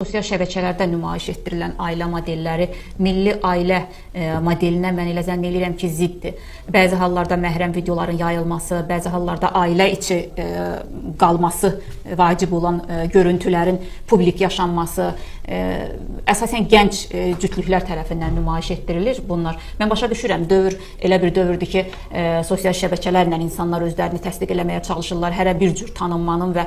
Sosial şəbəkələrdə nümayiş etdirilən ailə modelləri milli ailə modelinə mən elə zənn edirəm ki, ziddir. Bəzi hallarda məhrəm videoların yayılması, bəzi hallarda ailə içi qalması vacib olan görüntülərin publik yaşanması əsasən gənc cütlüklər tərəfindən nümayiş etdirilir bunlar. Mən başa düşürəm, dövr elə bir dövrdür ki, sosial şəbəkələrlə insanlar özlərini təsdiq eləməyə çalışırlar, hərə bir cür tanınmanın və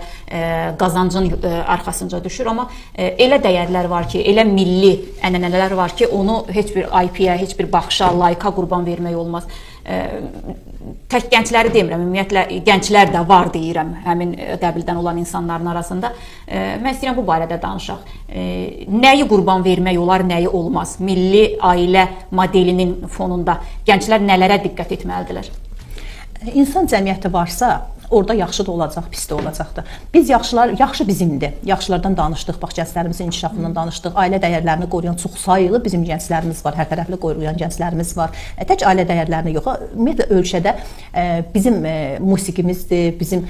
qazancın arxasınca düşür, amma elə dəyərlər var ki, elə milli ənənələr var ki, onu heç bir IP-yə, heç bir baxışa, layka qurban vermək olmaz. Tək gəncləri demirəm, ümumiyyətlə gənclər də var deyirəm həmin qəbildən olan insanların arasında. Mən istəyirəm bu barədə danışaq. Nəyi qurban vermək olar, nəyi olmaz? Milli ailə modelinin fonunda gənclər nələrə diqqət etməlidirlər? İnsan cəmiyyəti varsa, orada yaxşı da olacaq, pis də olacaqdır. Biz yaxşı bizimdir. Yaxşılardan danışdıq, bax gənclərimizin inkişafından danışdıq. Ailə dəyərlərini qoruyan çox sayılı bizim gənclərimiz var, hər tərəfli qoruyan gənclərimiz var. Tək ailə dəyərlərini yox, ümumiyyətlə ölkədə bizim musiqimizdir, bizim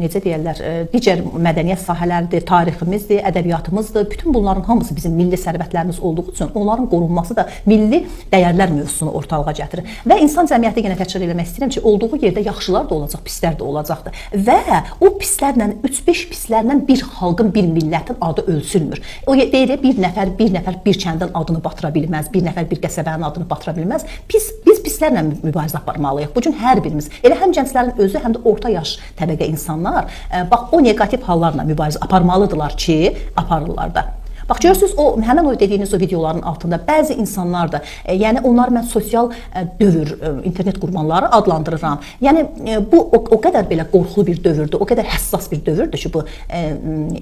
necə deyirlər, digər mədəniyyət sahələridir, tariximizdir, ədəbiyyatımızdır. Bütün bunların hamısı bizim milli sərvətlərimiz olduğu üçün onların qorunması da milli dəyərlər mövzusunu ortalığa gətirir. Və insan cəmiyyəti yenə təkrar eləmək istəyirəm ki, olduğu yerdə yaxşılar da olacaq, pislər də olacaqdır. Və o pislərlə, 3-5 pislərlə bir xalqın, bir millətin adı ölçülmür. O deyilir, bir nəfər bir kəndin adını batıra bilməz, bir nəfər bir qəsəbənin adını batıra bilməz. Biz pislərlə mübarizə aparmalıyıq. Bu gün hər birimiz, elə həm gənclərin özü, həm də orta yaş təbəqə insanlar, bax o neqativ hallarla mübarizə aparmalıdırlar ki, aparırlar da. Bax, görürsünüz, həmən o dediyiniz o videoların altında bəzi insanlar da, yəni onlar mən sosial dövr, internet qurbanları adlandırıram. Yəni, bu o qədər belə qorxulu bir dövrdür, o qədər həssas bir dövrdür ki, bu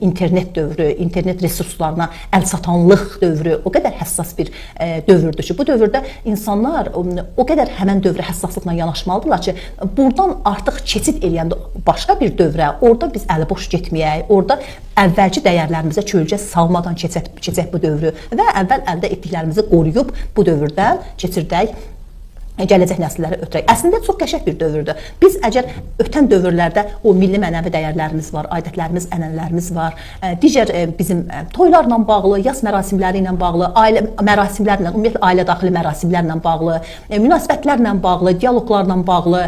internet dövrü, internet resurslarına əlçatanlıq dövrü o qədər həssas bir dövrdür ki, bu dövrdə insanlar o qədər həmən dövrə həssaslıqla yanaşmalıdırlar ki, buradan artıq keçid eləyəndə başqa bir dövrə, orada biz əliboş getməyək, orada əvvəlki dəyərlərimizə kölgə salmadan keçək bu dövrü və əvvəl əldə etdiklərimizi qoruyub bu dövrdən keçirdək gələcək nəsillərə ötürək. Əslində çox qəşəng bir dövrdür. Biz əgər ötən dövrlərdə o milli mənəvi dəyərlərimiz var, adətlərimiz, ənənələrimiz var, digər bizim toylarla bağlı, yas mərasimləri ilə bağlı, ailə mərasimlərlə, ümumiyyətlə ailə daxili mərasimlərlə bağlı, münasibətlərlə bağlı, dialoqlarla bağlı,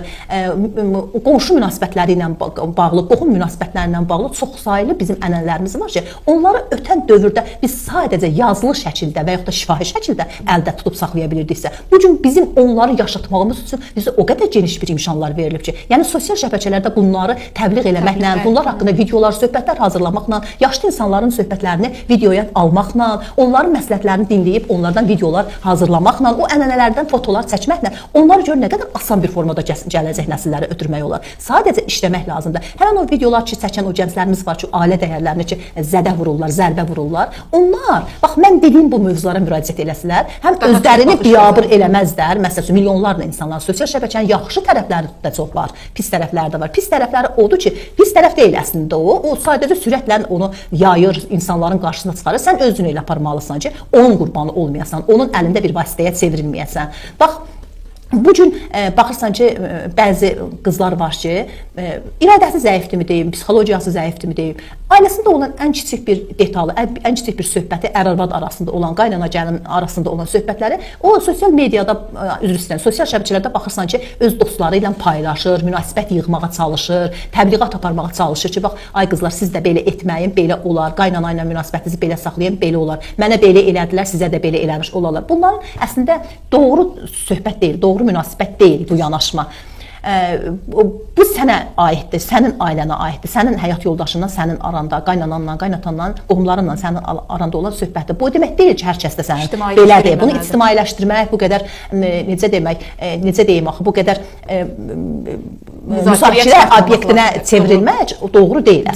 qonşu münasibətləri ilə bağlı, qohum münasibətləri ilə bağlı çox sayılı bizim ənənələrimiz var ki, onları ötən dövrdə biz sadəcə yazılı şəkildə və yaxud da şifahi şəkildə əldə tutub saxlaya bilirdiksə, bu gün bizim onları yaşatmağımız üçün bizə o qədər geniş bir imkanlar verilib ki, yəni sosial şəbəkələrdə bunları təbliğ eləməklə, bunlar haqqında videolar, söhbətlər hazırlamaqla, yaşlı insanların söhbətlərini videoya almaqla, onların məsləhətlərini dinləyib, onlardan videolar hazırlamaqla, o ənənələrdən fotolar çəkməklə, onları gör nə qədər asan bir formada gələcək nəsillərə ötürmək olar. Sadəcə işləmək lazımdır. Həmən o videolar ki, çəkən o gənclərimiz var ki, ailə dəyərlərini ki, zədə vururlar, zərbə vururlar. Onlar, bax, mən dediyim bu mövzulara müraciət eləsələr, həm özlərini biabır eləməzlər, məsələn, milyonlarla insanlar, sosial şəbəkənin yaxşı tərəfləri də çox var, pis tərəfləri də var. Pis tərəfləri odur ki, pis tərəf deyil əslində o sadəcə sürətlə onu yayır, insanların qarşısına çıxarır. Sən özünü elə aparmalısan ki, onun qurbanı olmayasan, onun əlində bir vasitəyə çevrilməyəsən. Bax, bu gün baxırsan ki, bəzi qızlar var ki, iradəsi zəifdirmi deyim, psixologiyası zəifdirmi deyim, ailəsində olan ən kiçik bir detalı, ən kiçik bir söhbəti, ər-arvad arasında olan, qaynana-gəlin arasında olan söhbətləri, o sosial mediada, sosial şəbəkələrdə baxırsan ki, öz dostları ilə paylaşır, münasibət yığmağa çalışır, təbliğat aparmağa çalışır ki, bax, ay qızlar, siz də belə etməyin, belə olar, qaynana ilə münasibətinizi belə saxlayın, belə olar, mənə belə elədilər, sizə də belə eləmiş olarlar. Bunların əslində doğru söhbət deyil, doğru münasibət deyil bu yanaşma. Bu sənə aiddir, sənin ailənə aiddir, sənin həyat yoldaşından, sənin aranda, qaynananla, qaynatanla, qohumlarınla sənin aranda olan söhbətdir. Bu demək deyil ki, hər kəs də sənin belədir. Bunu ictimailəşdirmək, bu qədər, necə deyim axı, bu qədər müzakirə obyektinə çevrilmək doğru deyil.